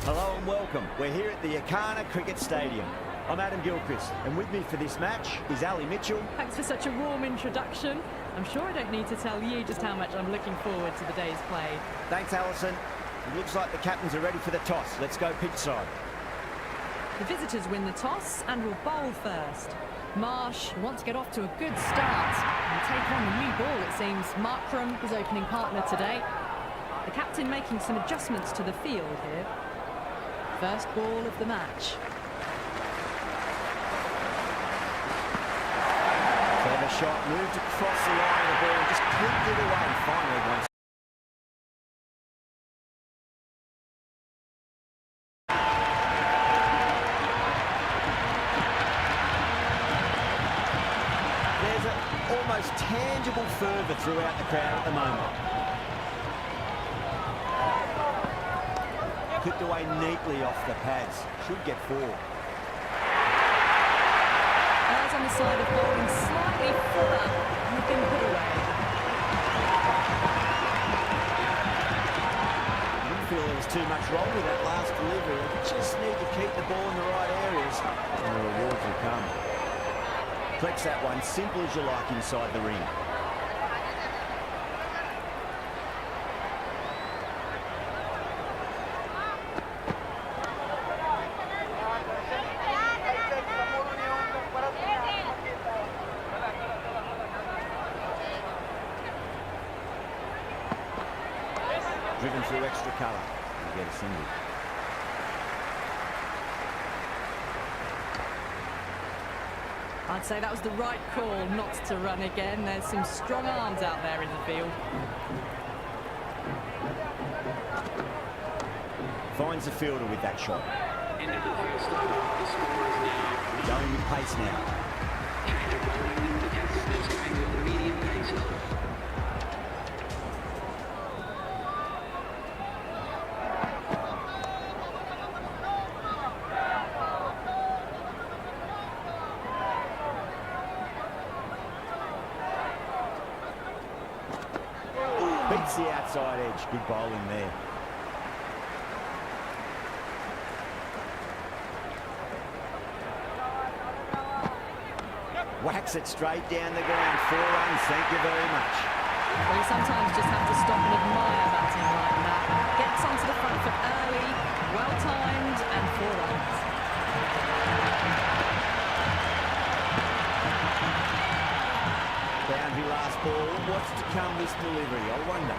Hello and welcome. We're here at the Yakana Cricket Stadium. I'm Adam Gilchrist, and with me for this match is Ali Mitchell. Thanks for such a warm introduction. I'm sure I don't need to tell you just how much I'm looking forward to the day's play. Thanks, Alison. It looks like the captains are ready for the toss. Let's go pitch side. The visitors win the toss and will bowl first. Marsh wants to get off to a good start and take on the new ball, it seems. Markram, his opening partner today. The captain making some adjustments to the field here. First ball of the match. Clever shot, moved across the line of the ball and just clipped it away finally once. There's an almost tangible fervour throughout the crowd at the moment. Clipped away neatly off the pads. Should get 4. Eyes on the side of bowling slightly fuller and have been put away. I didn't feel there was too much wrong with that last delivery. They just need to keep the ball in the right areas and the rewards will come. Flex that one, simple as you like inside the ring. Driven through extra cover to get a single. I'd say that was the right call not to run again. There's some strong arms out there in the field. Finds the fielder with that shot. Going with pace now. Beats the outside edge. Good bowling there. Whacks it straight down the ground. 4 runs. Thank you very much. Well, you sometimes just have to stop and admire batting like that. Gets onto the front foot early, well-timed, and 4 runs. Boundary last ball. What's to come this delivery? I wonder.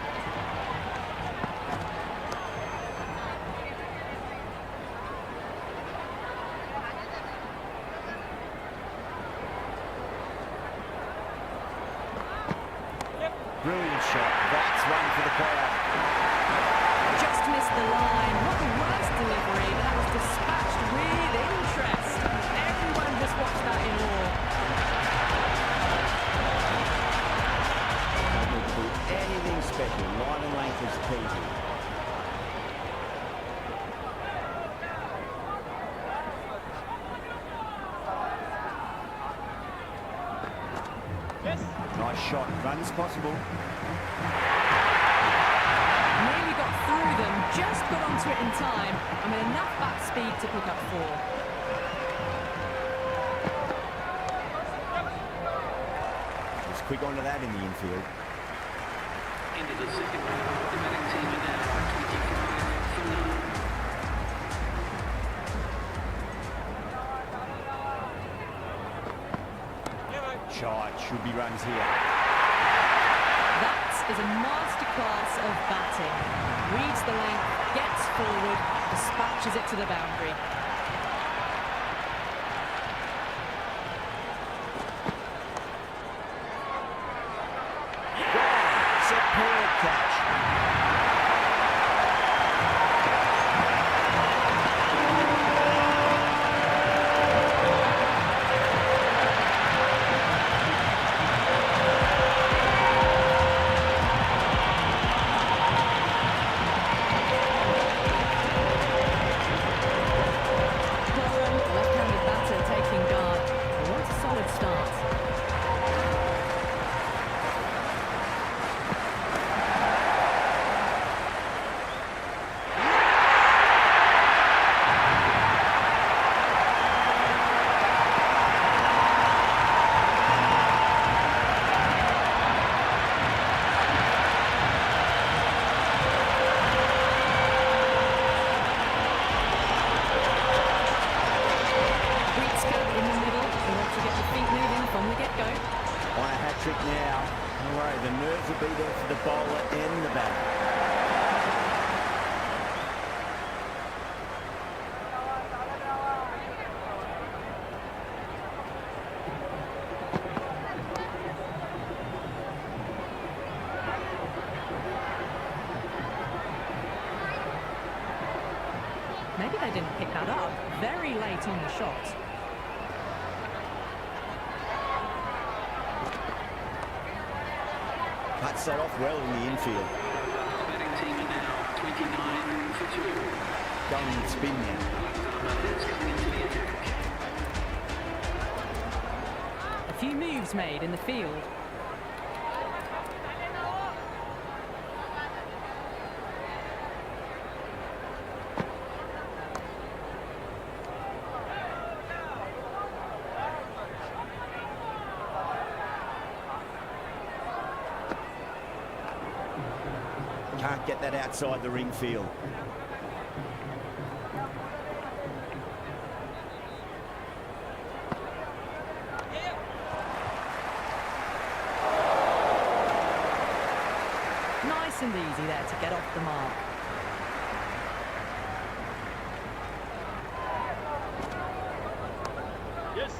Brilliant shot. That's one for the crowd. Just missed the line. Not the worst delivery, but that was dispatched with interest. Everyone just watched that in awe. Anything special. Line and length is key. Nice shot. Runs possible. Nearly got through them, just got onto it in time. I mean, enough bat speed to pick up 4. Just quick onto that in the infield. Into the second round, the batting team are now 25 for 9. Shot. Should be runs here. That is a masterclass of batting. Reads the length, gets forward, dispatches it to the boundary. Superb catch. trick now. Don't worry, the nerves will be there for the bowler and the batter. Maybe they didn't pick that up very late on the shot. Cuts that off well in the infield. The batting team are now 29 for 2. Going with spin now. That's coming into the attack. A few moves made in the field. Can't get that outside the ring field. Nice and easy there to get off the mark. Yes.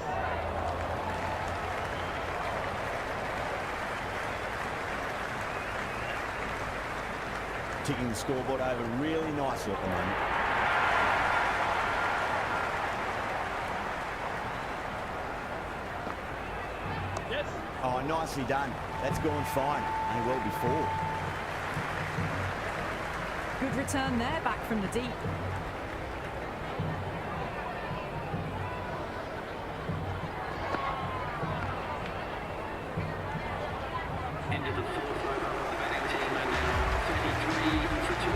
Ticking the scoreboard over really nicely at the moment. Yes. Oh, nicely done. That's gone fine. May well before. Good return there, back from the deep. Into the fourth over. The batting team are now 33 for 2.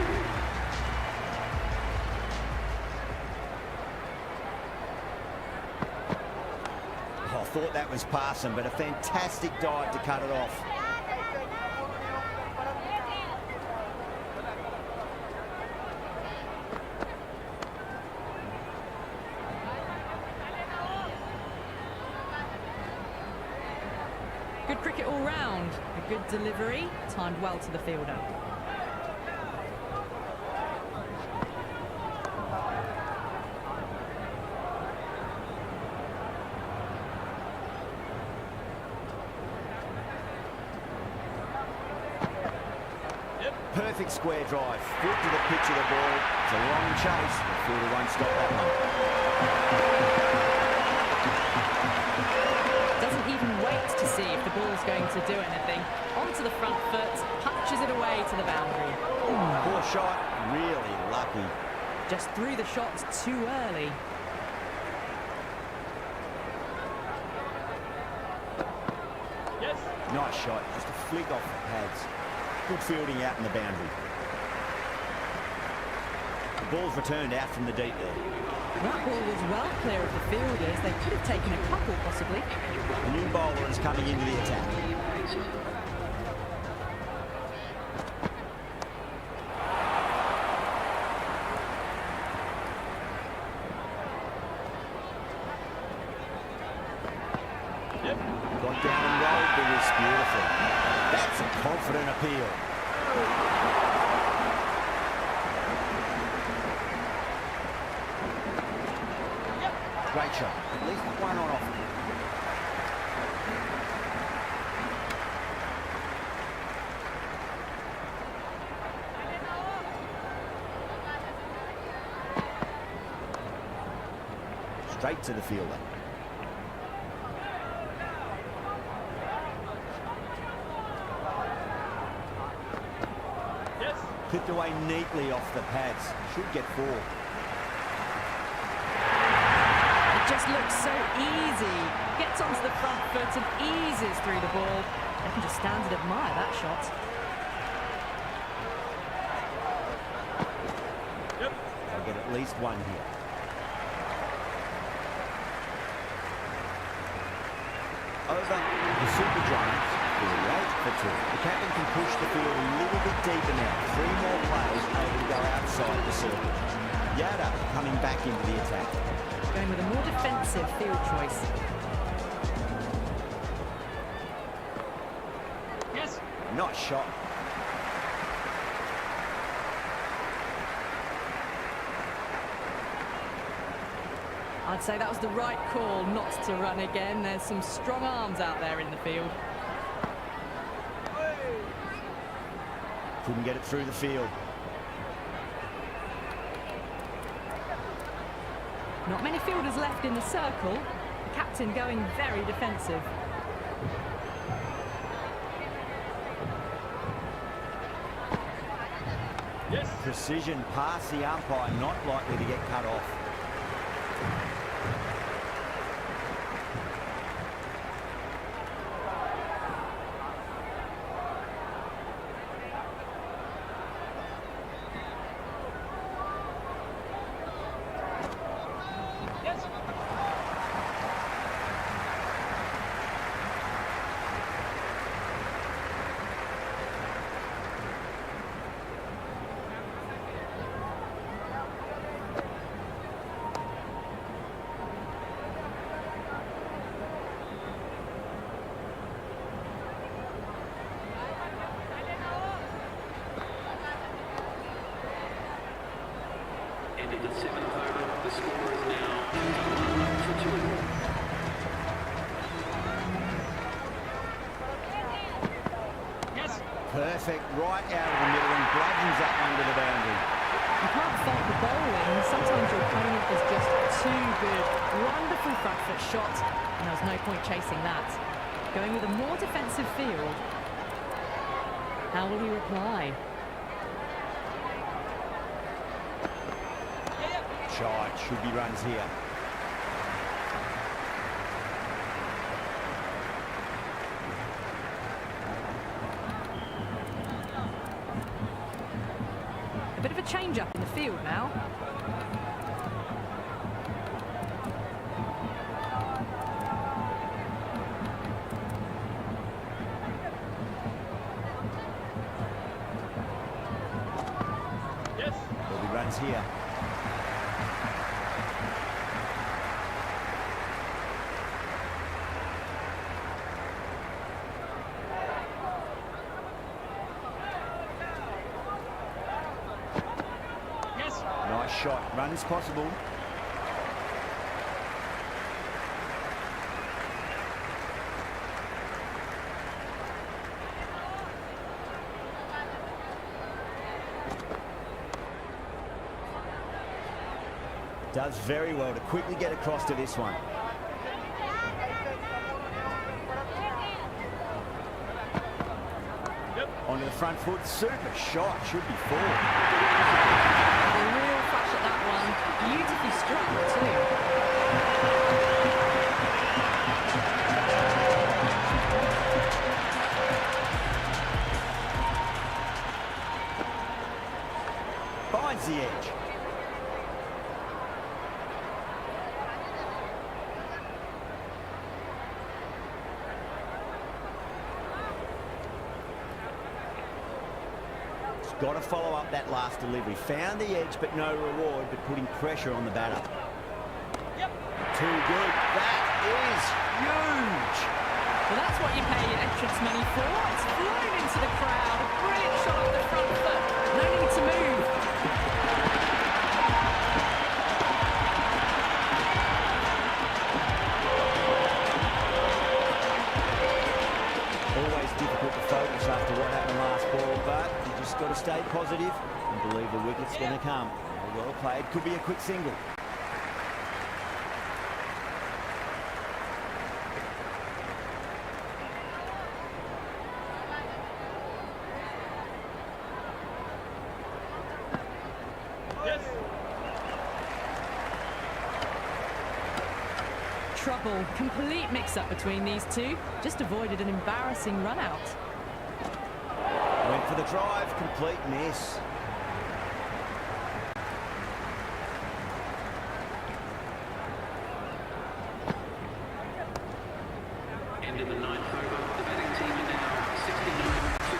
I thought that was passing, but a fantastic dive to cut it off. Good cricket all round. A good delivery, timed well to the fielder. Perfect square drive. Foot to the pitch of the ball. It's a long chase. The fielder won't stop that one. Doesn't even wait to see if the ball's going to do anything. Onto the front foot, punches it away to the boundary. Poor shot. Really lucky. Just threw the shots too early. Yes. Nice shot. Just a flick off the pads. Good fielding out in the boundary. The ball's returned out from the deep there. That ball was well clear of the fielders. They could have taken a couple, possibly. The new bowler is coming into the attack. Yep. Got down and rolled the wrist beautifully. That's a confident appeal. Great shot. At least one on off. Straight to the fielder. Yes. Clipped away neatly off the pads. Should get 4. Just looks so easy. Gets onto the front foot and eases through the ball. They can just stand and admire that shot. Yep. They'll get at least 1 here. Over the Super Giants is 8 for 2. The captain can push the field a little bit deeper now. 3 more players able to go outside the circle. Yada coming back into the attack. Going with a more defensive field choice. Nice shot. I'd say that was the right call not to run again. There's some strong arms out there in the field. Couldn't get it through the field. Not many fielders left in the circle. The captain going very defensive. Yes. Precision past the umpire, not likely to get cut off. Yes. End of the seventh over. The score is now 21 for 2. Yes. Perfect, right out of the middle and bludgeons that one to the boundary. You can't fault the bowling. Sometimes your opponent is just too good. Wonderful front foot shot, and there was no point chasing that. Going with a more defensive field. How will he reply? Shot, should be runs here. A bit of a change up in the field now. Yes. There'll be runs here. Yes. Nice shot, runs possible. Does very well to quickly get across to this one. Yep. Onto the front foot, super shot, should be four. A real flash at that one. Beautifully struck too. Finds the edge. Got to follow up that last delivery. Found the edge, but no reward, but putting pressure on the batter. Yep. Too good. That is huge. Well, that's what you pay your entrance money for. It's flown into the crowd. A brilliant shot off the front foot. No need to move. Always difficult to focus after what happened last ball, but you just got to stay positive and believe the wicket's going to come. Well played. Could be a quick single. Yes. Trouble. Complete mix-up between these two. Just avoided an embarrassing run-out. Went for the drive. Complete miss. End of the ninth over. The batting team are now 69 for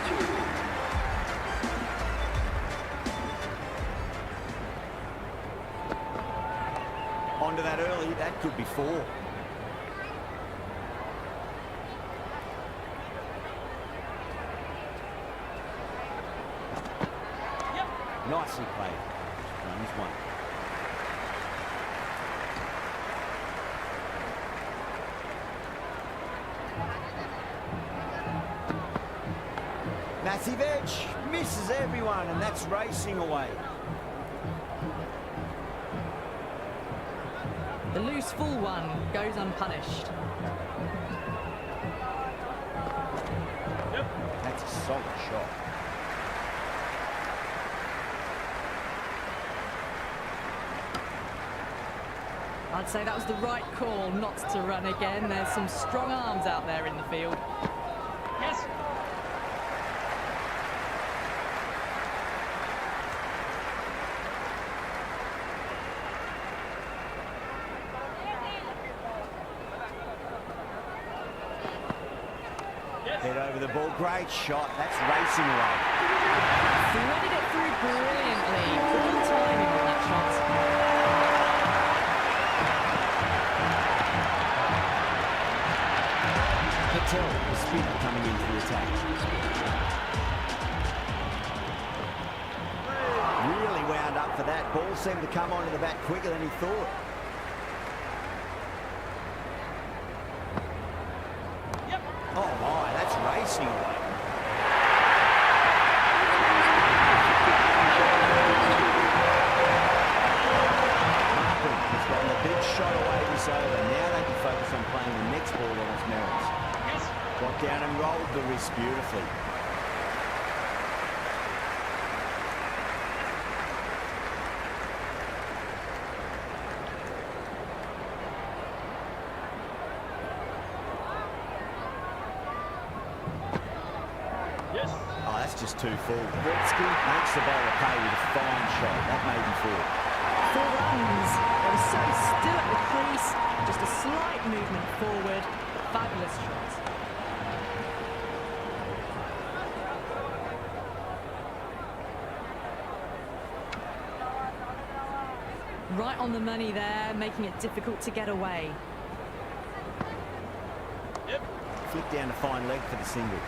2. Onto that early. That could be four. Nicely played. Runs one. Massive edge, misses everyone, and that's racing away. The loose full one goes unpunished. Yep. That's a solid shot. I'd say that was the right call not to run again. There's some strong arms out there in the field. Yes. Head over the ball, great shot. That's racing away. Threaded it through brilliantly. Good timing on that shot. Patel, the spinner, coming into the attack. Really wound up for that. Ball seemed to come onto the bat quicker than he thought. Yep. Oh my, that's racing away. Markham has gotten a big shot away this over. Now they can focus on playing the next ball on its merits. Yes. Got down and rolled the wrist beautifully. Yes. Oh, that's just too full. Watsky makes the bowler pay with a fine shot. That may be full. 4 runs. They were so still at the crease. Just a slight movement forward. Fabulous shot. Right on the money there, making it difficult to get away. Yep. Flick down to fine leg for the single.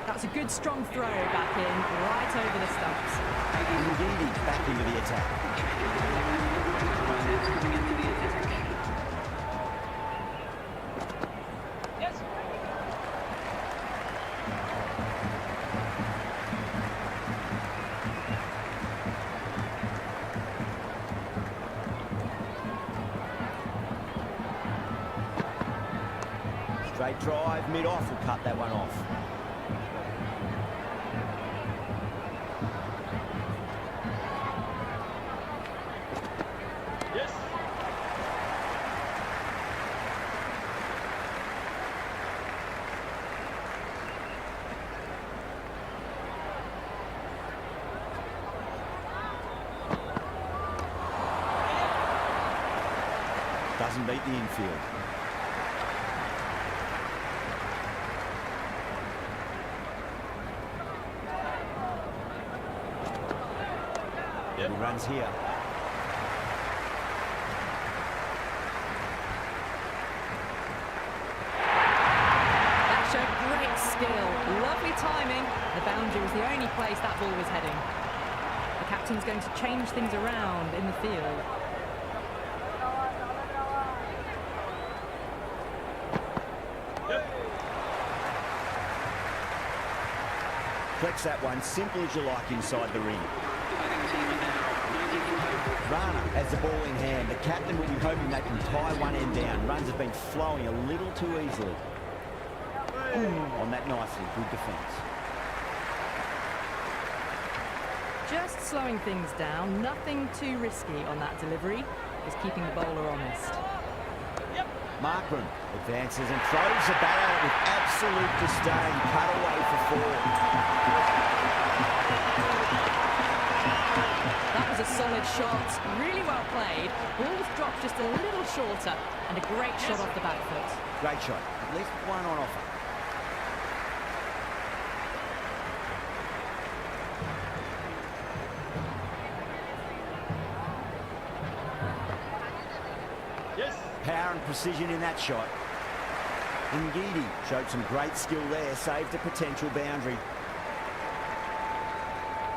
That was a good strong throw back in, right over the stumps. Indeed, back into the attack. Coming into the attack. Yes. Straight drive, mid-off will cut that one off. Yes. Doesn't beat the infield. Yep. He runs here. That showed great skill, lovely timing. The boundary was the only place that ball was heading. The captain's going to change things around in the field. Yep. Flex that one, simple as you like inside the ring. Rana has the ball in hand. The captain will be hoping they can tie one end down. Runs have been flowing a little too easily. On that nicely, good defence. Just slowing things down, nothing too risky on that delivery, just keeping the bowler honest. Yep. Markram advances and throws the bat out with absolute disdain. Cut away for 4. That was a solid shot, really well played. Ball was dropped just a little shorter, and a great shot off the back foot. Great shot. At least one on offer. Yes. Power and precision in that shot. Ngidi showed some great skill there, saved a potential boundary.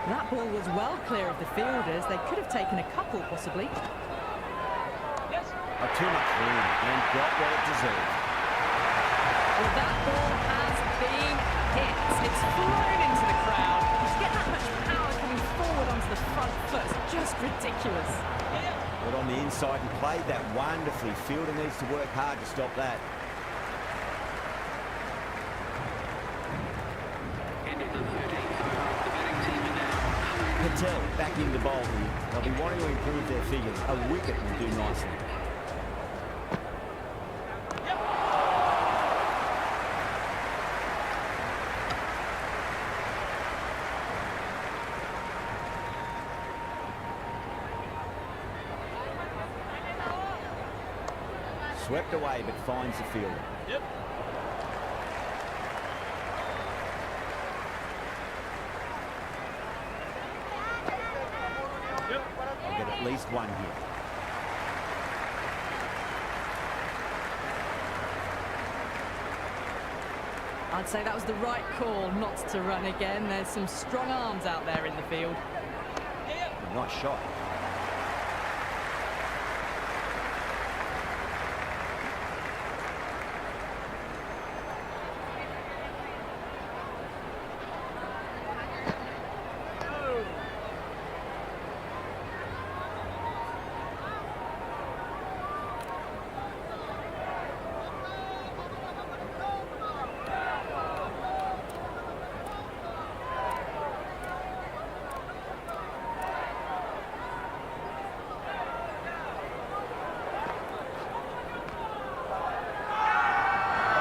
That ball was well clear of the fielders. They could have taken a couple, possibly. Yes. Too much room and got what it deserved. Well, that ball has been hit. It's flown into the crowd. To get that much power coming forward onto the front foot is just ridiculous. Got on the inside and played that wonderfully. Fielder needs to work hard to stop that. End of the 13th over. The batting team are now Patel back in the bowl here. They'll be wanting to improve their figures. A wicket will do nicely. Swept away, but finds the fielder. Yep. I'll get at least one here. I'd say that was the right call not to run again. There's some strong arms out there in the field. Nice shot.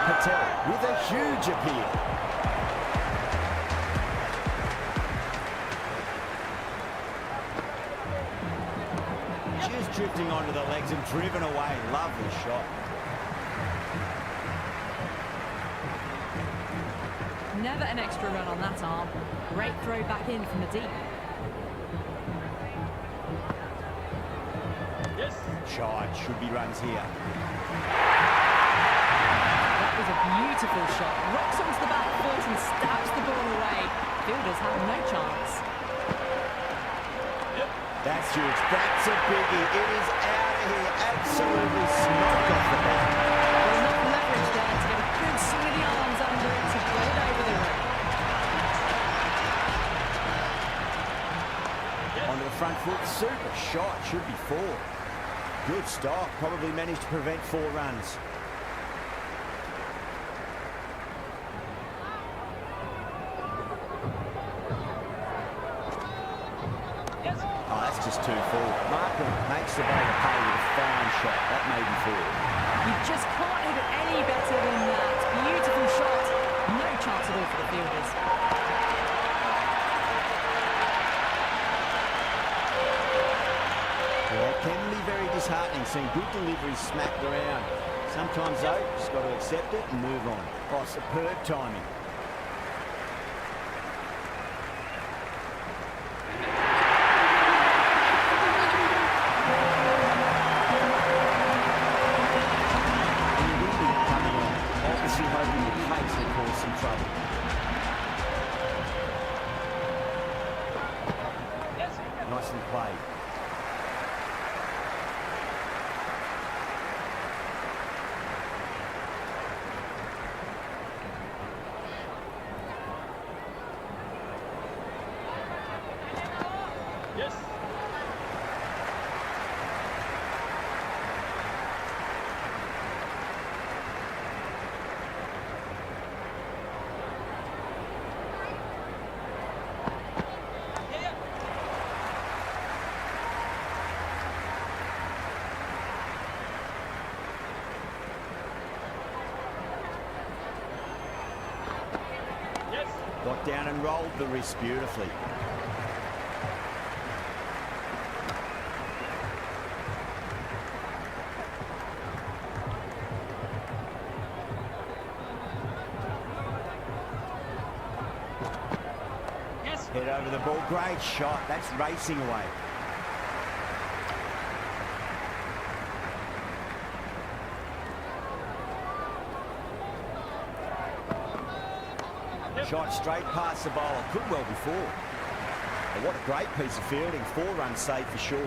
Patel with a huge appeal. Just drifting onto the legs and driven away. Lovely shot. Never an extra run on that arm. Great throw back in from the deep. Yes. Shot. Should be runs here. That was a beautiful shot. Rocks onto the back foot and stabs the ball away. Fielders have no chance. That's huge. That's a biggie. It is out of here. Absolutely smoked off the bat. There's enough leverage there to get a good swing of the arms under it to get it over the rim. Onto the front foot. Super shot. Should be four. Good stop. Probably managed to prevent 4 runs. Oh, that's just too full. Markham makes the bowler pay with a fine shot. That may be forward. You just can't hit it any better than that. Beautiful shot. No chance at all for the fielders. Yeah, it can be very disheartening seeing good deliveries smacked around. Sometimes, though, just got to accept it and move on. Oh, superb timing. Hoping the pace will cause some trouble. Nicely played. Yes. Got down and rolled the wrist beautifully. Yes. Head over the ball. Great shot. That's racing away. Shot straight past the bowler. Could well be 4. But what a great piece of fielding. 4 runs saved for sure.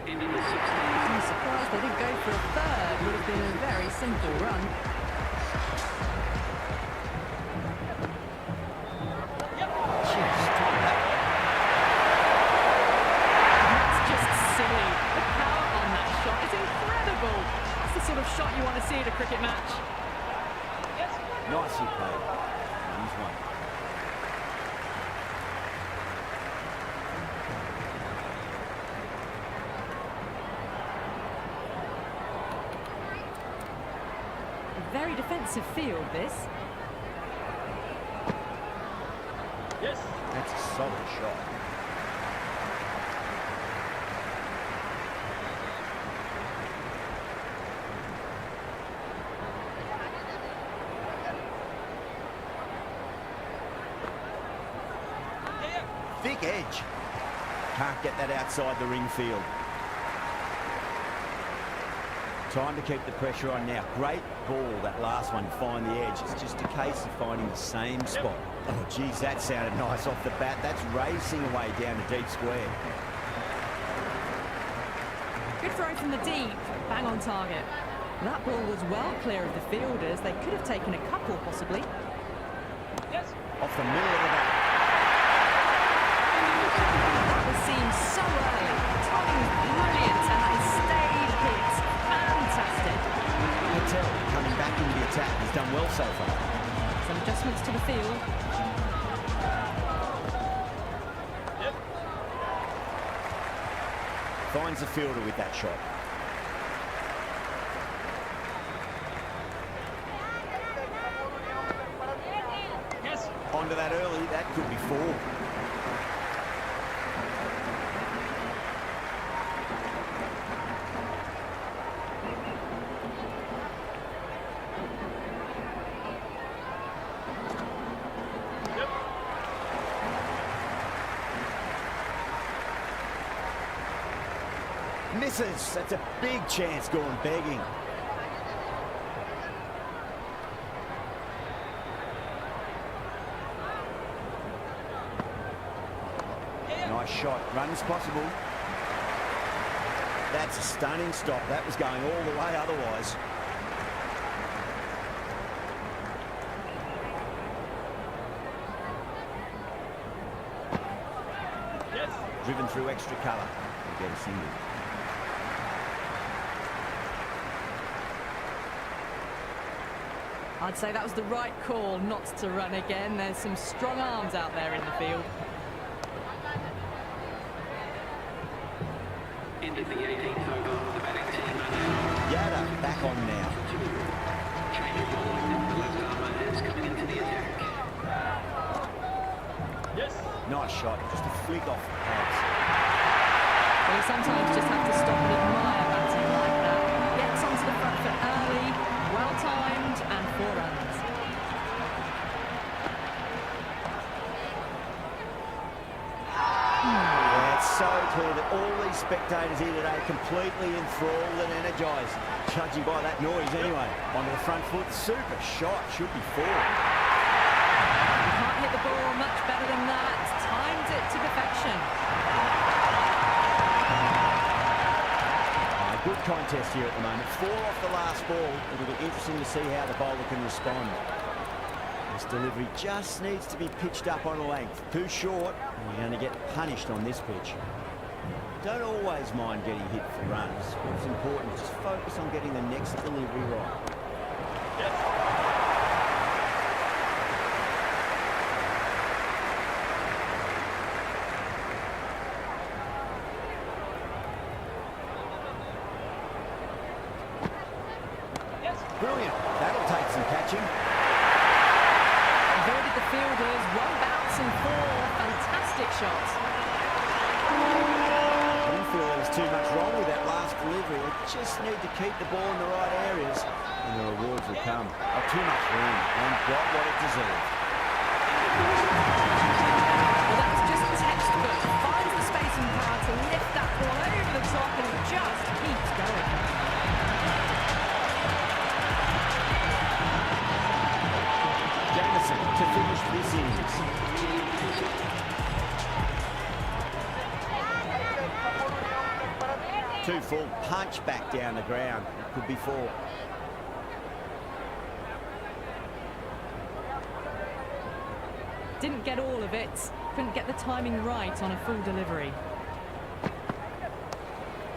Into the 16th. I'm surprised they didn't go for a third. Would have been a very simple run. Jeez, time that one. That's just silly. The power on that shot is incredible. That's the sort of shot you want to see at a cricket match. Yes. Nicely played. Runs 1. A very defensive field, this. Yes. That's a solid shot. Yeah. Thick edge. Can't get that outside the ring field. Time to keep the pressure on now. Great ball, that last one, to find the edge. It's just a case of finding the same spot. Oh, geez, that sounded nice off the bat. That's racing away down the deep square. Good throw from the deep. Bang on target. That ball was well clear of the fielders. They could have taken a couple, possibly. Yes. Off the middle of the bat. That was seen so early. Timing was brilliant, and they stayed hit. Fantastic. Patel coming back into the attack. He's done well so far. Some adjustments to the field. Yep. Finds the fielder with that shot. Yes. Onto that early. That could be 4. Yep. Misses. That's a big chance going begging. Nice shot. Runs possible. That's a stunning stop. That was going all the way otherwise. Yes. Driven through extra cover. We'll get a single. I'd say that was the right call not to run again. There's some strong arms out there in the field. Into the 18th over. The batting team are now Yada back on now. change of bowling. The left armour is coming into the attack. Yes. Nice shot. Just a flick off the pads. Well, you sometimes just have to stop and admire batting like that. Gets onto the front foot early, well timed, and 4 runs. Yeah, it's so clear that all these spectators here today are completely enthralled and energised. Judging by that noise anyway. Onto the front foot. Super shot. Should be 4. You can't hit the ball much better than that. Timed it to perfection. Good contest here at the moment. 4 off the last ball. It'll be interesting to see how the bowler can respond. This delivery just needs to be pitched up on a length. Too short, and you're going to get punished on this pitch. Don't always mind getting hit for runs. What's important is just focus on getting the next delivery right. Yes. Yes. Brilliant. That'll take some catching. Avoided the fielders, 1 bounce and 4. Fantastic shots. I didn't feel there was too much wrong with that last delivery. They just need to keep the ball in the right areas, and the rewards will come. Oh, too much room, and got what it deserved. Well, that was just textbook. Finds the space and power to lift that ball over the top, and it just keeps going. Too full, punch back down the ground. It could be 4. Didn't get all of it. Couldn't get the timing right on a full delivery.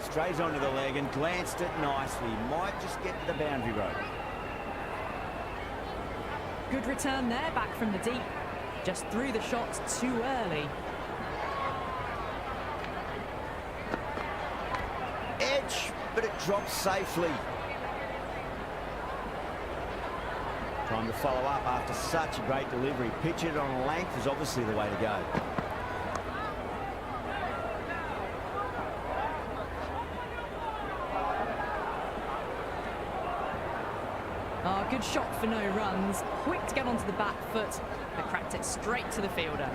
Strays onto the leg and glanced it nicely. Might just get to the boundary rope. Good return there, back from the deep. Just threw the shot too early. Edge, but it drops safely. Trying to follow up after such a great delivery. Pitch it on length is obviously the way to go. Oh, good shot for no runs. Quick to get onto the back foot, but cracked it straight to the fielder.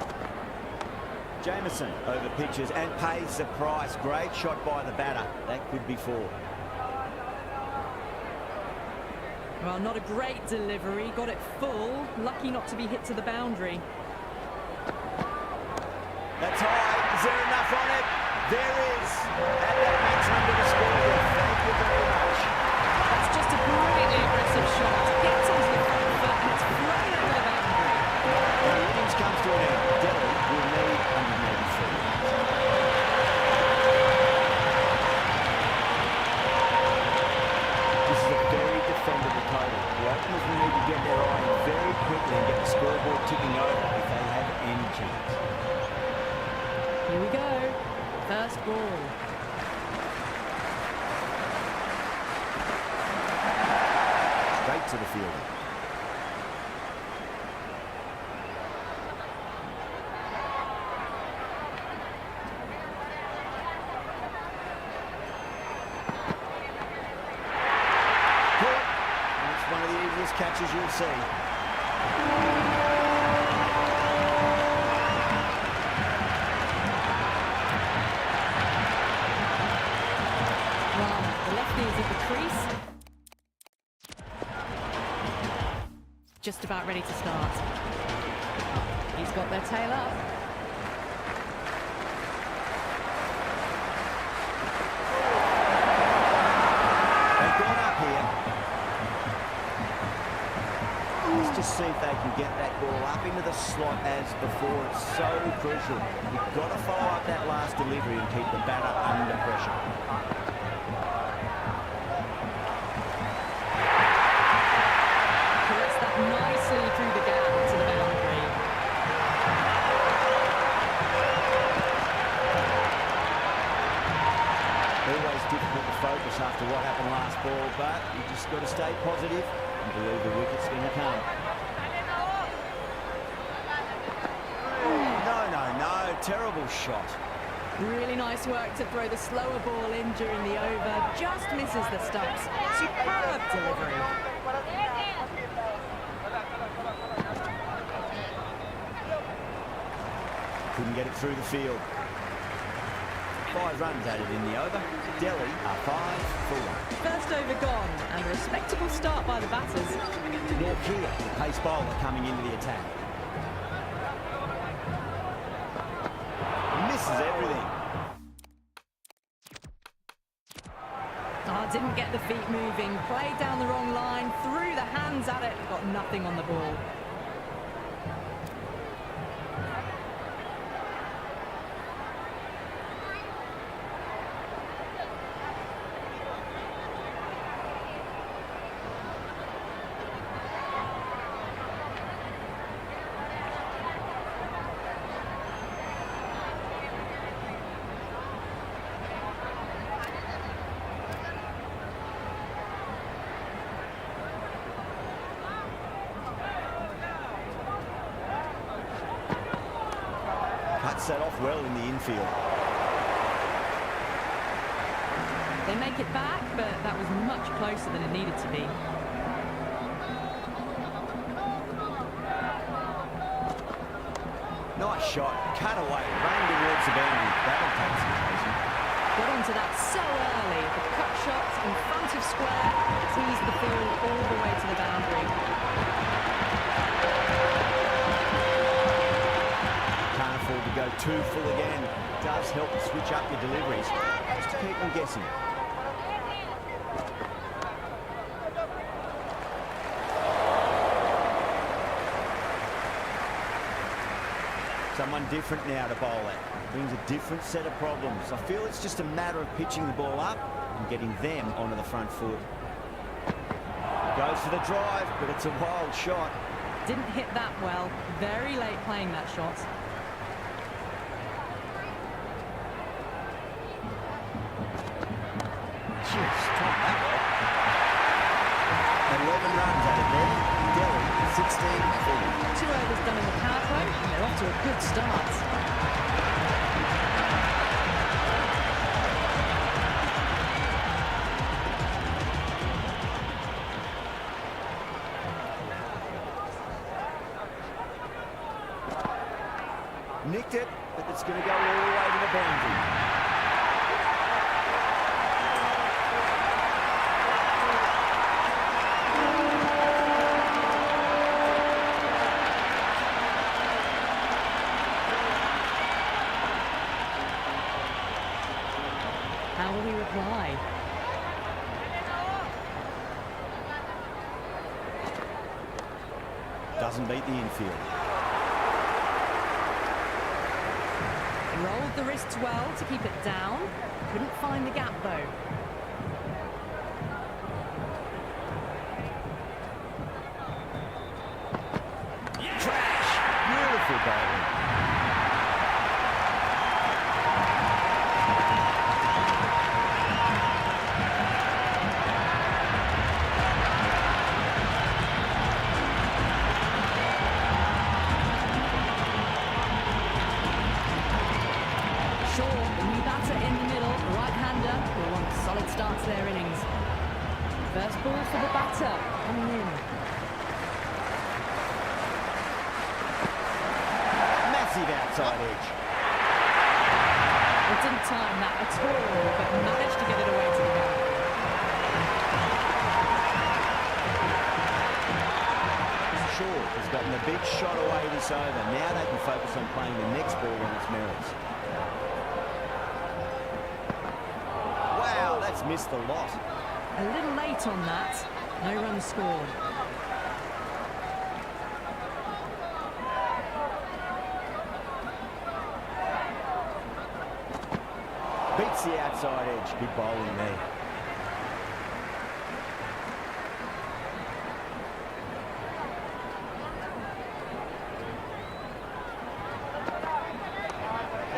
Jameson over pitches and pays the price. Great shot by the batter. That could be 4. Well, not a great delivery. Got it full. Lucky not to be hit to the boundary. That's high. Is there enough on it? There is. And that makes under the scoreboard. Thank you very much. That's just a brilliantly aggressive shot. Gets onto the front foot and it's thrown over the boundary. The innings comes to an end. Delhi will need 183. This is a very defendable total. The openers will need to get their eye in very quickly and get the scoreboard ticking over if they have any chance. Here we go. First ball. Straight to the fielder. It's one of the easiest catches you'll see. Well, the lefty is at the crease. Just about ready to start. He's got their tail up. They've gone up here. Let's just see if they can get that ball up into the slot as before. It's so crucial. You've got to follow up that last delivery and keep the batter under pressure. Caress that nicely through the gap to the boundary. Always difficult to focus after what happened last ball, but you just got to stay positive and believe the wicket's going to come. No, terrible shot. Really nice work to throw the slower ball in during the over. Just misses the stumps. Superb delivery. Couldn't get it through the field. 5 runs added in the over. Delhi are 5 for 1. First over gone, and a respectable start by the batters. Norkia, the pace bowler, coming into the attack. Misses everything. Oh, didn't get the feet moving. Played down the wrong line, threw the hands at it, got nothing on the ball. Cuts that off well in the infield. They make it back, but that was much closer than it needed to be. Nice shot, cut away, running towards the boundary. That'll take some patience. Got onto that so early. The cut shot in front of square teased the field all the way to the boundary. Can't afford to go too full again. does help to switch up your deliveries, just to keep them guessing. Someone different now to bowl at. Brings a different set of problems. I feel it's just a matter of pitching the ball up and getting them onto the front foot. Goes for the drive, but it's a wild shot. Didn't hit that well. Very late playing that shot. Jeez, timed that well. 11 runs added there. Delhi, 16 2 overs done in the power play, and they're off to a good start. Nicked it, but it's going to go all the way to the boundary. How will he reply? Doesn't beat the infield. Rolled the wrists well to keep it down. Couldn't find the gap though. Trash! Beautiful bowling. Starts their innings. First ball for the batter, coming in. Massive outside edge. It didn't time that at all, but managed to get it away to the boundary. Shaw has gotten the big shot away this over. Now they can focus on playing the next ball on its merits. That's missed the lot. A little late on that. No runs scored. Beats the outside edge. Good bowling there.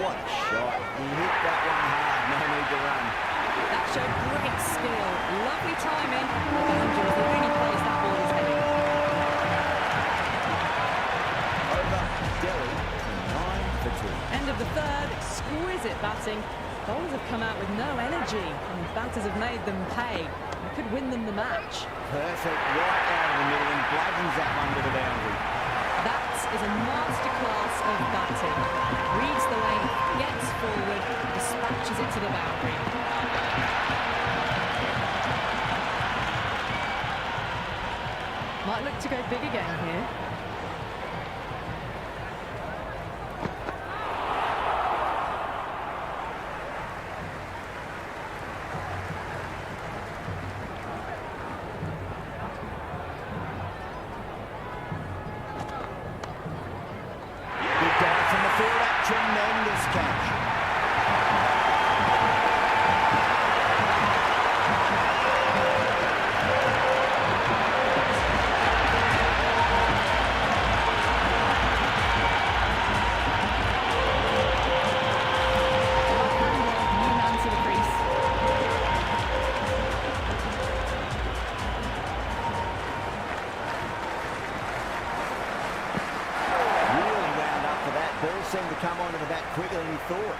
What a shot. He hit that one hard. No need to run. That showed great skill. Lovely timing. The boundary is the only place that ball is heading. Over Delhi to 9 for 2. End of the third. Exquisite batting. Bowlers have come out with no energy, and batters have made them pay. They could win them the match. Perfect. Right out of the middle and bladdens that one to the boundary. That is a masterclass of batting. Reads the length, gets forward, dispatches it to the boundary. Might look to go big again here. Big dive from the fielder. Tremendous catch. Ball seemed to come onto the bat quicker than he thought.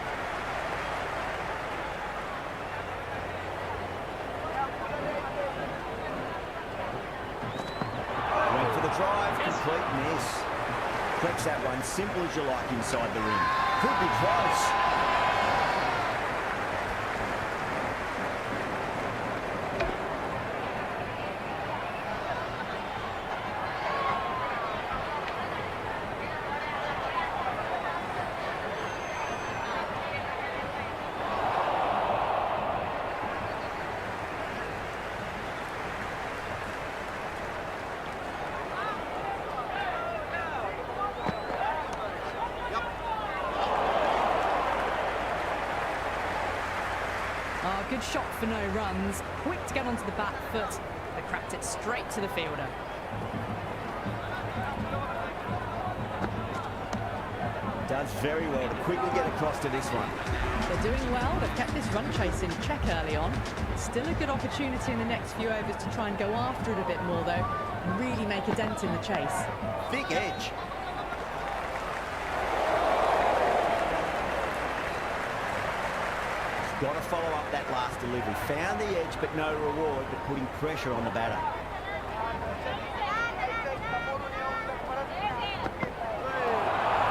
Went for the drive, complete miss. Clicks that one, simple as you like inside the ring. Could be close. Oh, good shot for no runs. Quick to get onto the back foot. They cracked it straight to the fielder. Does very well to quickly get across to this one. They're doing well. They've kept this run chase in check early on. Still a good opportunity in the next few overs to try and go after it a bit more, though, and really make a dent in the chase. Big edge. Got to follow up that last delivery. Found the edge, but no reward, but putting pressure on the batter.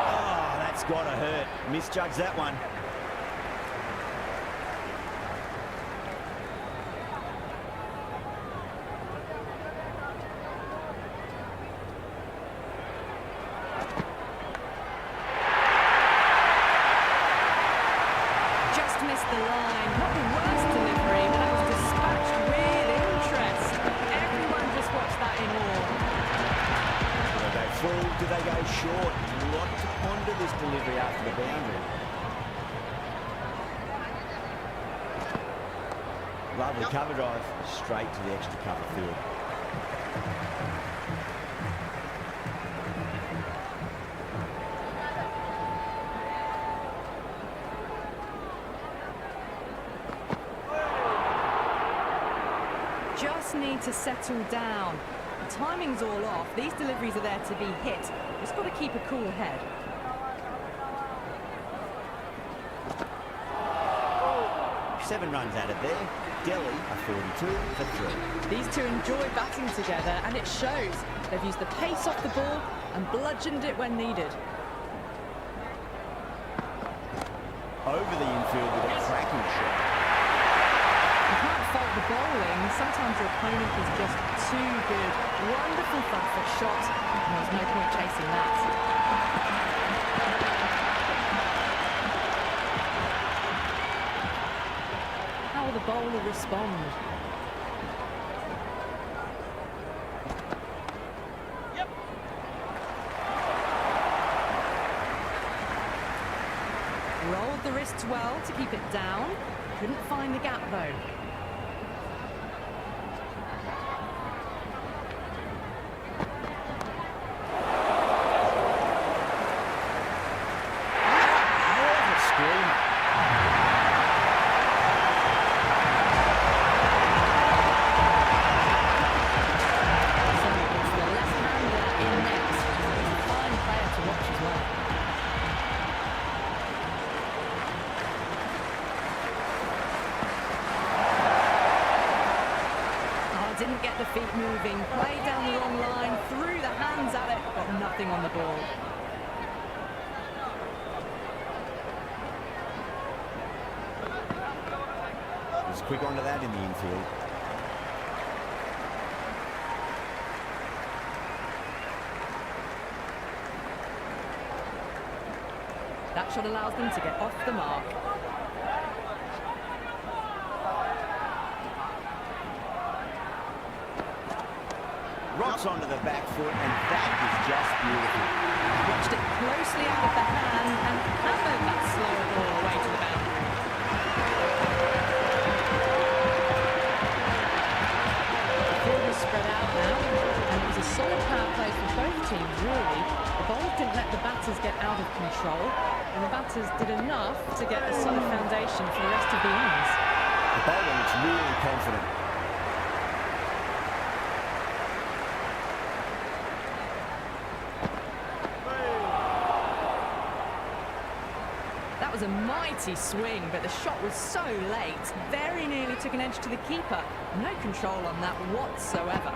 Oh, that's got to hurt. Misjudged that one. The line, not the worst delivery, but that was dispatched with interest. Everyone just watched that in awe. Do they go full? Do they go short? A lot to ponder this delivery after the boundary. Lovely cover drive, straight to the extra cover field. Just need to settle down. The timing's all off. These deliveries are there to be hit. Just got to keep a cool head. Seven runs out of there. Delhi are 42 for 3. These two enjoy batting together, and it shows. They've used the pace off the ball and bludgeoned it when needed. Over the infield with a cracking shot. You can't fault the bowling. Sometimes your opponent is just too good. Wonderful front foot shot. And there's no point chasing that. How will the bowler respond? Yep. Rolled the wrists well to keep it down. Couldn't find the gap though. Didn't get the feet moving, played down the wrong line, threw the hands at it, got nothing on the ball. Just quick onto that in the infield. That shot allows them to get off the mark. Rocks onto the back foot, and that is just beautiful. Watched it closely out of the hand and hammered that slower ball away to the boundary. The field was spread out now, and it was a solid power play for both teams, really. The bowlers didn't let the batters get out of control, and the batters did enough to get a solid foundation for the rest of the innings. The bowler looks really confident. That was a mighty swing, but the shot was so late. Very nearly took an edge to the keeper. No control on that whatsoever.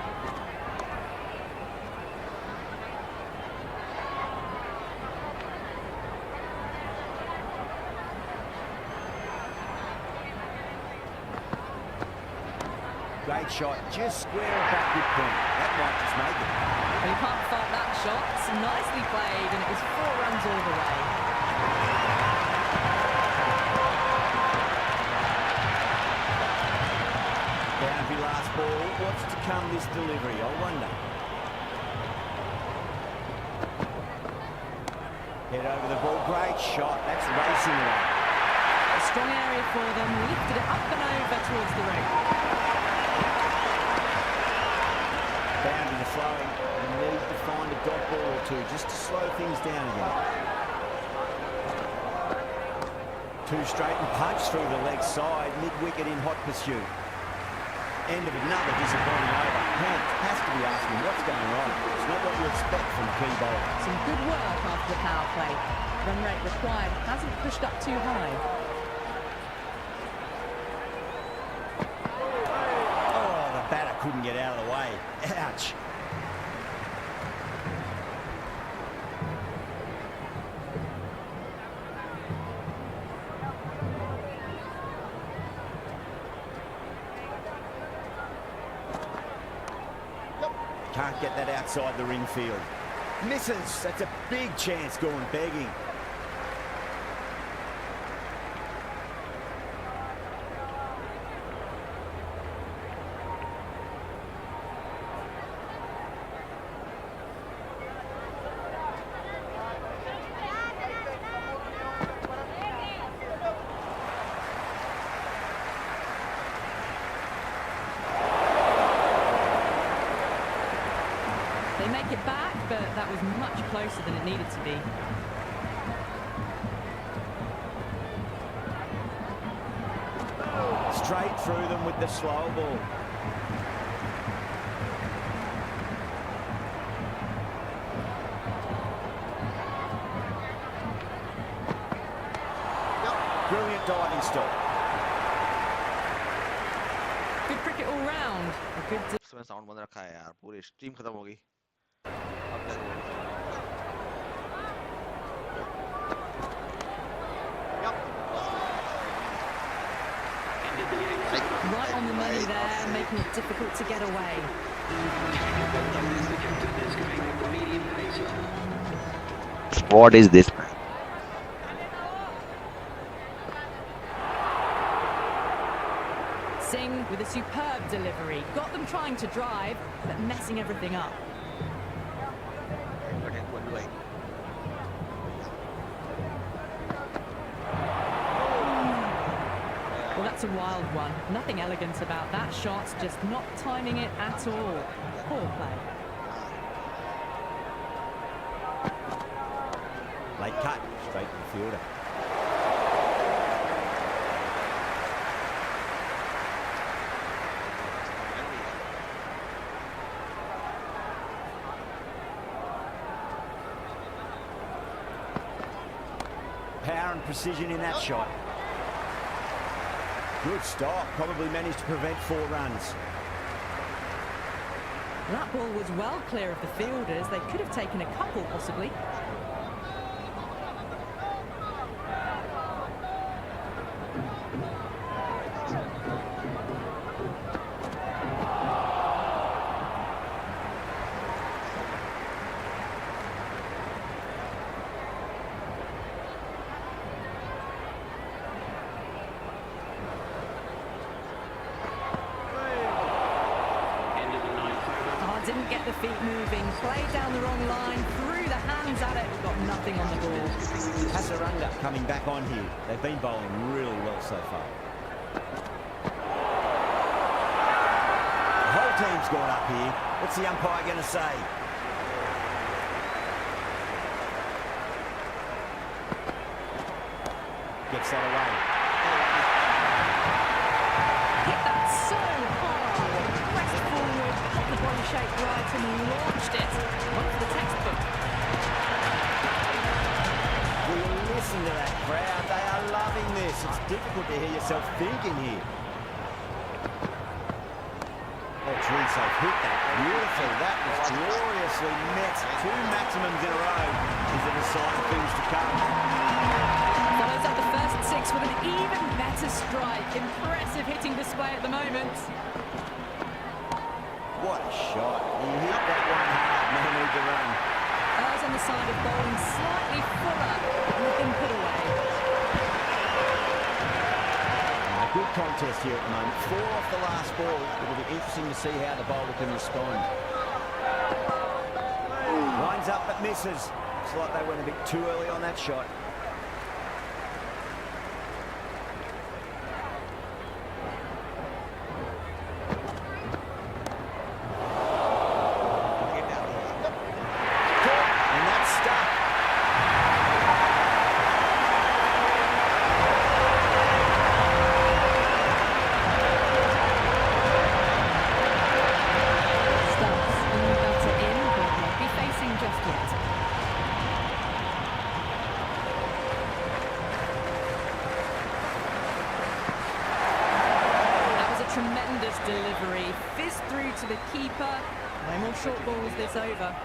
Great shot, just square a backward point. That might just make it. Well, you can't fault that shot. Nicely played, and it was 4 runs all the way. Boundary last ball. What's to come this delivery? I wonder. Head over the ball. Great shot. That's racing away. strong area for them, lifted it up and over towards the ring. Bounding the throwing, and need to find a dot ball or two just to slow things down again. Two straight and punch through the leg side, mid-wicket in hot pursuit. End of another disappointing over. Hunt has to be asking what's going on. It's not what you expect from key bowlers. Some good work after the power play. Run rate required hasn't pushed up too high. Oh, the batter couldn't get out of the way. Ouch. Can't get that outside the ring field. Misses. That's a big chance going begging. They make it back, but that was much closer than it needed to be. Straight through them with the slow ball. Brilliant diving stop. Good cricket all round. A good उसमें sound बंद रखा है यार, पूरी stream खत्म होगी। अब जाके right on the money there, making it difficult to get away. What is this, man? Singh with a superb delivery. Got them trying to drive, but messing everything up. Well, that's a wild one. Nothing elegant about that shot, just not timing it at all. Poor play. Late cut, straight to the fielder. Power and precision in that shot. Good stop, probably managed to prevent 4 runs. That ball was well clear of the fielders. They could have taken a couple, possibly. Didn't get the feet moving, played down the wrong line, threw the hands at it, got nothing on the ball. Hasaranga coming back on here. They've been bowling really well so far. The whole team's gone up here. What's the umpire going to say? Gets that away. Hit that so hard, pressed forward, got the body shape right and launched it. One for the textbook. Will you listen to that crowd? They are loving this. It's difficult to hear yourself thinking here. Oh, Teresa hit that beautifully. That was gloriously met. 2 maximums in a row is a sign of things to come. Follows up the first 6 with an even better strike. Impressive hitting display at the moment. What a shot. He hit that one hard. No need to run. Earls on the side of bowling slightly fuller. Nothing put away. A good contest here at the moment. 4 off the last ball. It'll be interesting to see how the bowler can respond. Winds up but misses. It's like they went a bit too early on that shot. through to the keeper. No more short balls this over.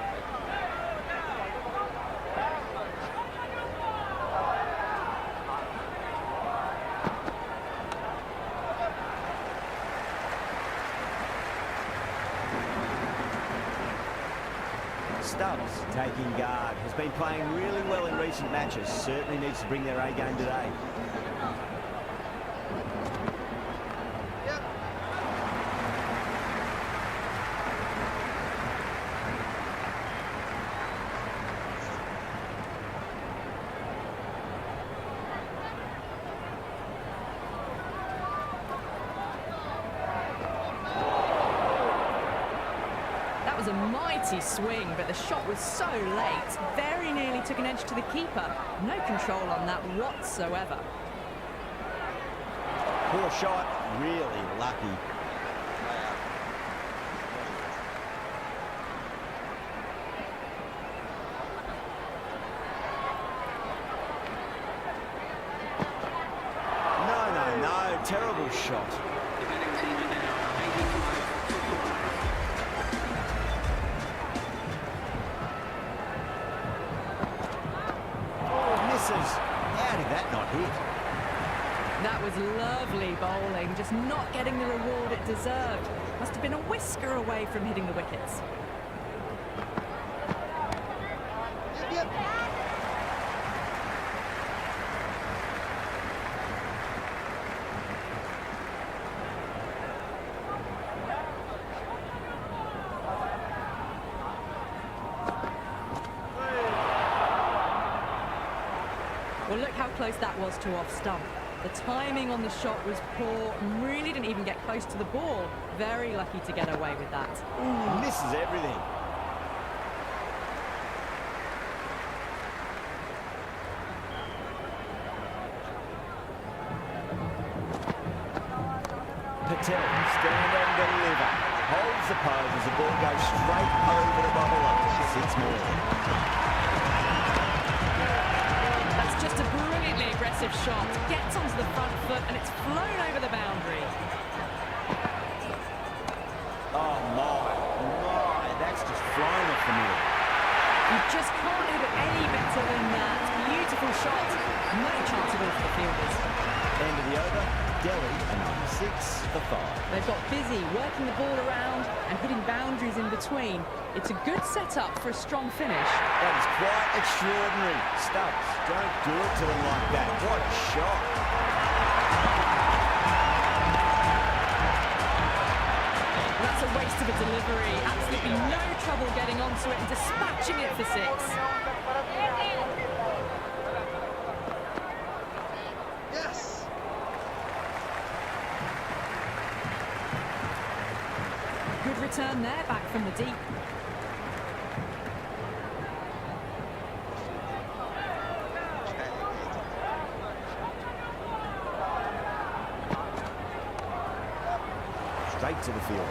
Stubbs taking guard. Has been playing really well in recent matches. Certainly needs to bring their A game today. A mighty swing, but the shot was so late, very nearly took an edge to the keeper. No control on that whatsoever. Poor shot, really lucky. No, terrible shot. The batting team are now 85 for 5. How did that not hit? That was lovely bowling, just not getting the reward it deserved. Must have been a whisker away from hitting the wickets. Well, look how close that was to off stump. The timing on the shot was poor, really didn't even get close to the ball. Very lucky to get away with that. Ooh, misses everything. Patel, stand and deliver. Holds the pose as the ball goes straight over the bowler. 6 more. Just a brilliantly aggressive shot. Gets onto the front foot and it's flown over the boundary. Oh my, that's just flying off the middle. You just can't hit it any better than that. Beautiful shot. No chance at all for the fielders. End of the over. Delhi are number 6 for 5. They've got busy working the ball around and hitting boundaries in between. It's a good setup for a strong finish. That is quite extraordinary. Stubbs, don't do it to them like that. What a shot. That's a waste of a delivery. Absolutely no trouble getting onto it and dispatching it for 6. Yes. Good return there, back from the deep. Straight to the field.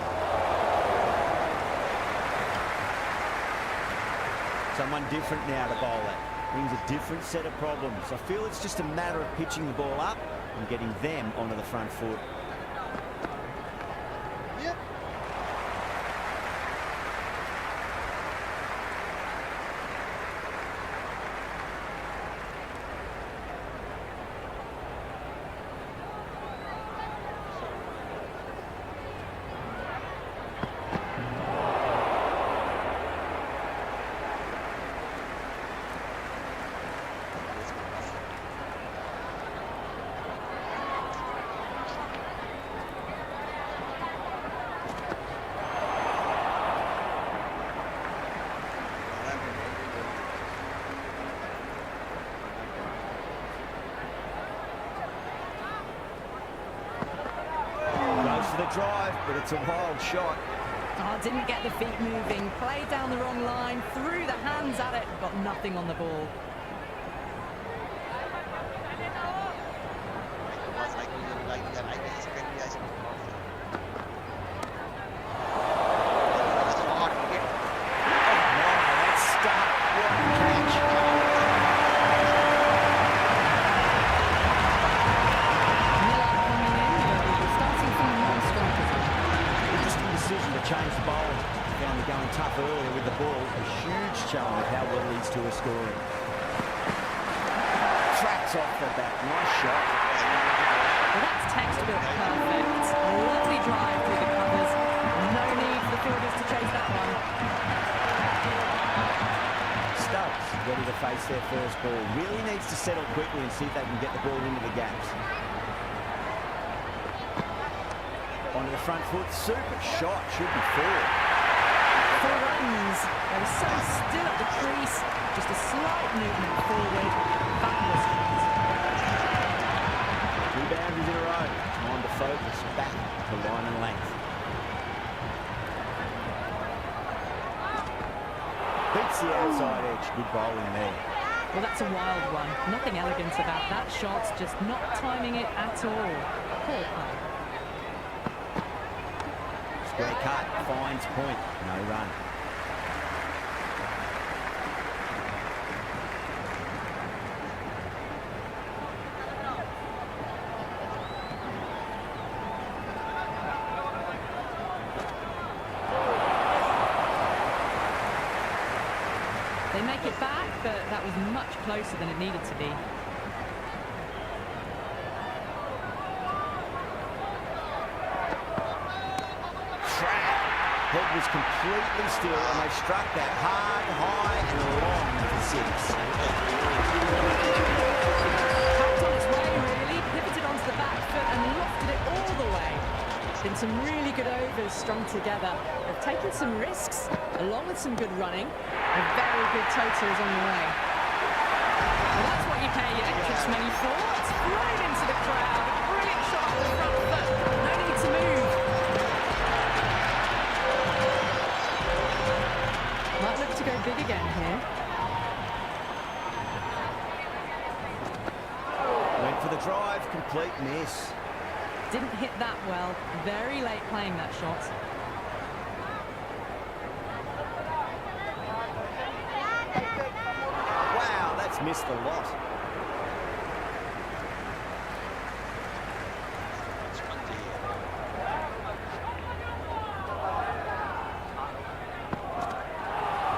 Someone different now to bowl at. Brings a different set of problems. I feel it's just a matter of pitching the ball up and getting them onto the front foot. Yep. The drive, but it's a wild shot. Oh, didn't get the feet moving, played down the wrong line, threw the hands at it, got nothing on the ball. Change tough earlier with the ball. A huge challenge of how well these two are scoring. Tracks off the back. Nice shot. Well, that's textbook perfect. A lovely drive through the covers. No need for the fielders to chase that one. Stubbs ready to face their first ball. Really needs to settle quickly and see if they can get the ball into the gaps. Onto the front foot. Super shot. Should be four. 4 runs. They were so still at the crease. Just a slight movement forward. Fabulous shot. 2 boundaries in a row. Time to focus back to line and length. Beats the outside edge. Good bowling there. Well, that's a wild one. Nothing elegant about that shot. Just not timing it at all. Poor play. Square cut. Finds point. No run. They make it back, but that was much closer than it needed to be. Head was completely still, and they struck that hard, high, and long for 6. Packed on its way, really. Pivoted onto the back foot and lofted it all the way. Been some really good overs strung together. They've taken some risks, along with some good running. A very good totals on the way. Well, that's what you pay your extra money for. It's right into the crowd. A brilliant shot off the front foot. No need to move. Might look to go big again here. Went for the drive, complete miss. Didn't hit that well. Very late playing that shot. Wow, that's missed a lot.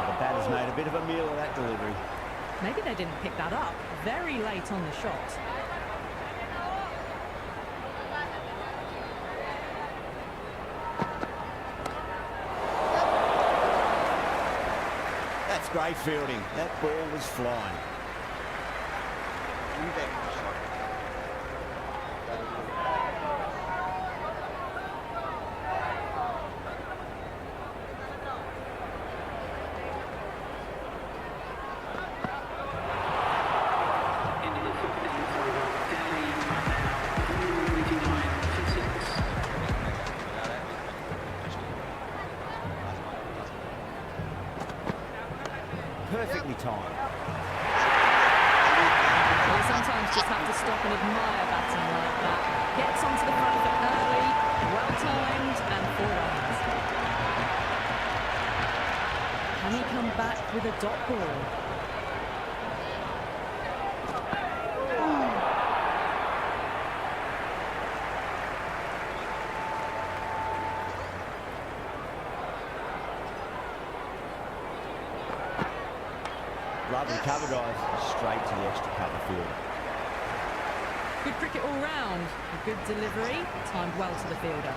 The batter's made a bit of a meal of that delivery. Maybe they didn't pick that up. Very late on the shot. That's great fielding. That ball was flying. Into the 15th over. Delhi now 89 for 6. Perfectly timed. You sometimes just have to stop and admire batting like that. Gets onto the front foot early, well timed, and 4 runs. Can he come back with a dot ball? Lovely cover drive, straight to the extra cover field. Good cricket all round. A good delivery, timed well to the fielder.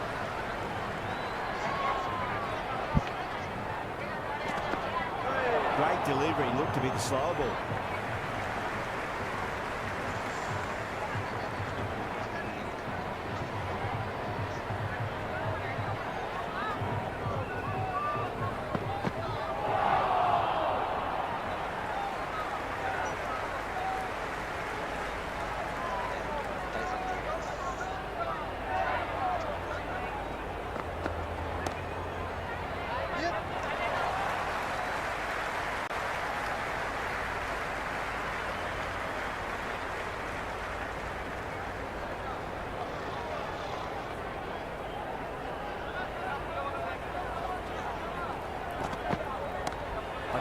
Great delivery, looked to be the slow ball.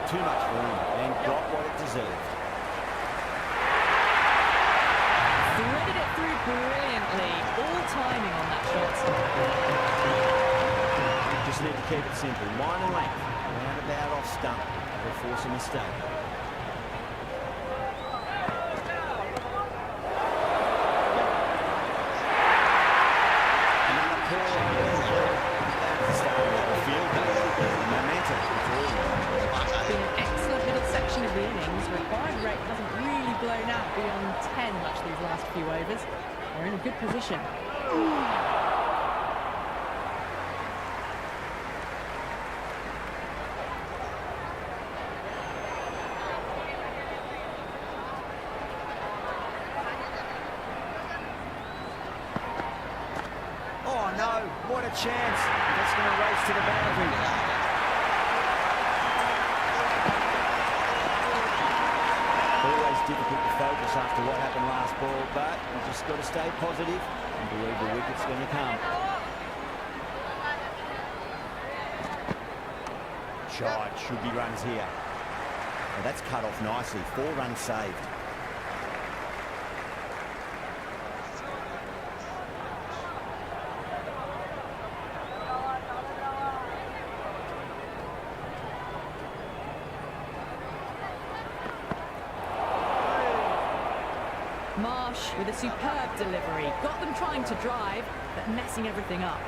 Too much room and got what it deserved. Threaded it through brilliantly. All timing on that shot. Just need to keep it simple. Line and length. Roundabout off stump. That'll force a mistake. Another poor over. That's the start of the field. Momentum. It's been an excellent middle section of the innings. Required rate hasn't really blown out beyond 10 much these last few overs. They're in a good position. Oh no, what a chance. That's going to race to the boundary. Always difficult to focus after what happened last ball, but you just got to stay positive and believe the wicket's going to come. Shot, should be runs here. Well, that's cut off nicely. 4 runs saved. Marsh with a superb delivery. Got them trying to drive, but messing everything up.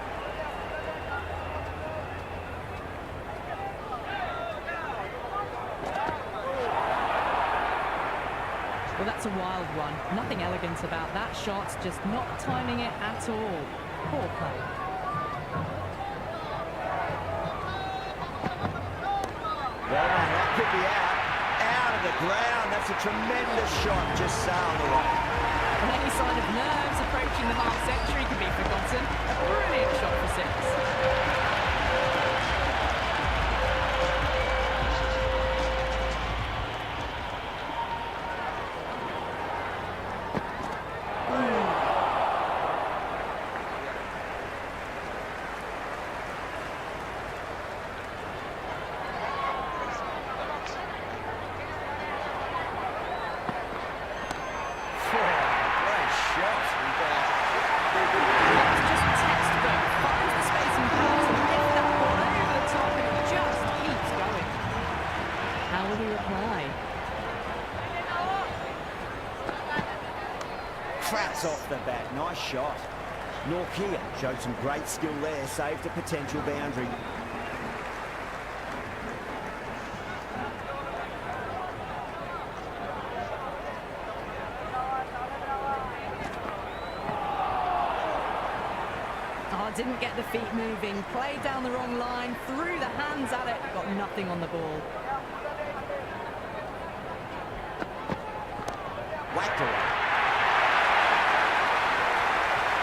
Well, that's a wild one. Nothing elegant about that shot, just not timing it at all. Poor play. Well done, that could be out. Out of the ground. That's a tremendous shot. Just sailed away. And any sign of nerves approaching the half century can be forgotten. A brilliant shot for 6. Cracks off the bat. Nice shot. Norkia showed some great skill there. Saved a potential boundary. Oh, didn't get the feet moving. Played down the wrong line. Threw the hands at it. Got nothing on the ball. Whacked away.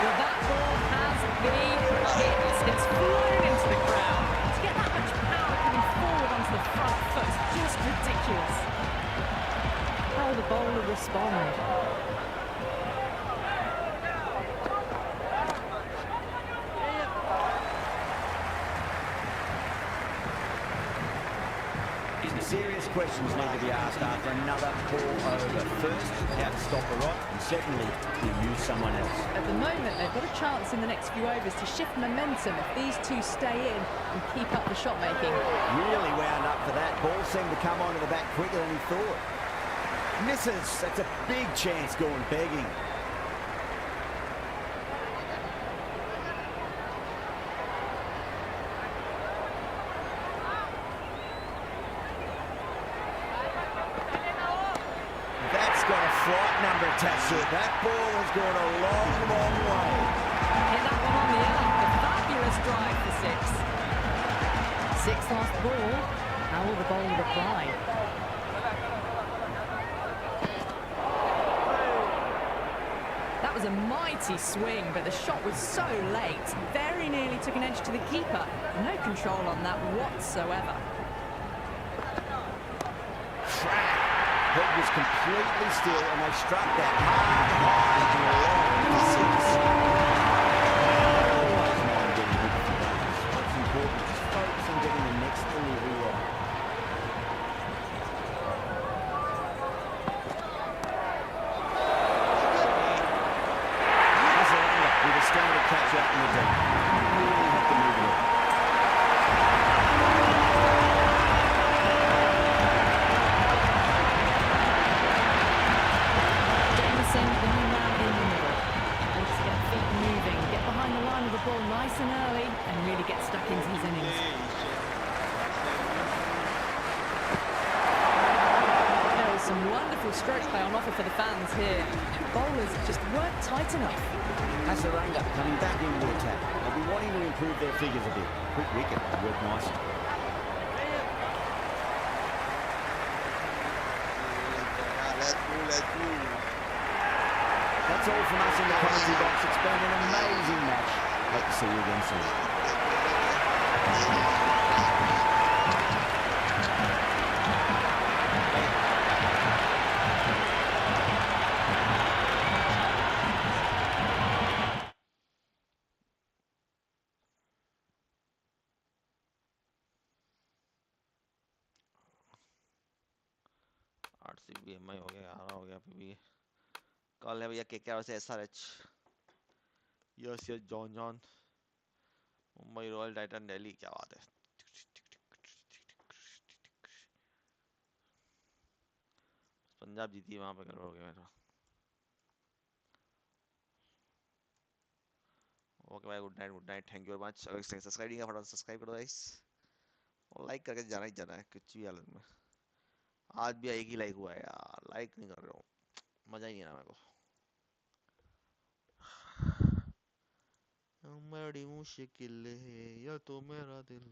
Well, that ball has been hit. It's flown into the crowd. To get that much power coming forward onto the front foot is just ridiculous. How will the bowler respond? Serious questions need to be asked after another poor over. First, how to stop the rot, and secondly, to use someone else. At the moment, they've got a chance in the next few overs to shift momentum if these two stay in and keep up the shot making. Really wound up for that. Ball seemed to come onto the bat quicker than he thought. Misses. That's a big chance going begging. Flight number attached to it. That ball has gone a long, long way. Hit that one on the arm. A fabulous drive for 6. 6 last ball. How will the bowler reply? That was a mighty swing, but the shot was so late. Very nearly took an edge to the keeper. No control on that whatsoever. Head was completely still, and they struck that hard and long for 6. Always mind getting hit for runs. What's important is focus on getting the next delivery right. That's it, with a standard catch out in the deep. Really have to move it on. ball nice and early and really get stuck into his innings. There was some wonderful stroke play on offer for the fans here. Bowlers just weren't tight enough. Hasaranga coming back into the attack. They'll be wanting to improve their figures a bit. Quick wicket, worked nicely. That's all from us in the commentary box. It's been an amazing match. Hope to see you again soon. RCB MI हो गया, हारा हो गया फिर भी कल है भैया केकेआर से SRH, yes yes John John, Mumbai royal Titan Delhi, क्या बात है। पंजाब जीती वहां पे गड़बड़ हो गया मेरा। ओके भाई, good night, thank you very much. अगर सब्सक्राइब नहीं किया फटाफट सब्सक्राइब करो गाइस, और लाइक करके जाना ही जाना है कुछ भी हालत में। आज भी एक ही लाइक हुआ है यार, लाइक नहीं कर रहे हो, मजा ही नहीं आ रहा मेरे को। बड़ी मुश्किल है या तो मेरा दिल